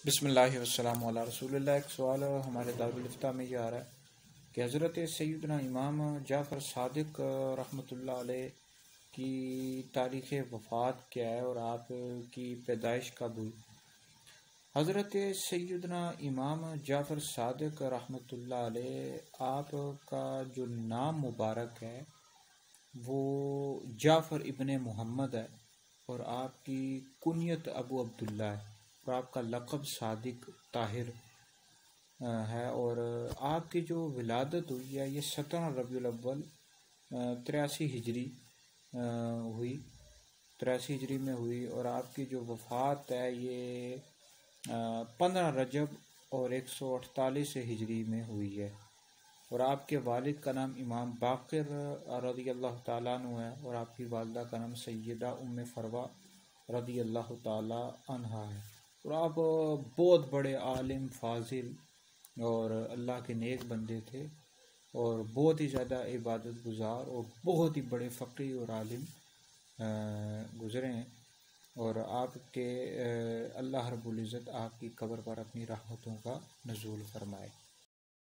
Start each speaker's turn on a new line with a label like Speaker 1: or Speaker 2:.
Speaker 1: بسم اللہ والسلام علی رسول اللہ۔ ایک سوال ہمارے دارالفتہ میں یہ آ رہا ہے کہ حضرت سیدنا امام جعفر صادق رحمۃ اللہ علیہ کی تاریخ وفات کیا ہے اور آپ کی پیدائش کب ہوئی؟ حضرت سیدنا امام جعفر صادق رحمۃ اللہ علیہ، آپ کا جو نام مبارک ہے وہ جعفر ابن محمد ہے، اور آپ کی کنیت ابو عبداللہ ہے، اور آپ کا لقب صادق طاہر ہے، اور آپ کی جو ولادت ہوئی ہے یہ 17 ربیع الاول 83 ہجری ہوئی 83 ہجری میں ہوئی، اور آپ کی جو وفات ہے یہ 15 رجب اور 148 ہجری میں ہوئی ہے، اور آپ کے والد کا نام امام باقر رضی اللہ تعالیٰ عنہ ہے، اور آپ کی والدہ کا نام سیدہ ام فروہ رضی اللہ تعالیٰ عنہا ہے، اور آپ بہت بڑے عالم فاضل اور اللہ کے نیک بندے تھے، اور بہت ہی زیادہ عبادت گزار اور بہت ہی بڑے فقی اور عالم گزرے ہیں، اور آپ کے اللہ رب العزت آپ کی قبر پر اپنی رحمتوں کا نزول فرمائے۔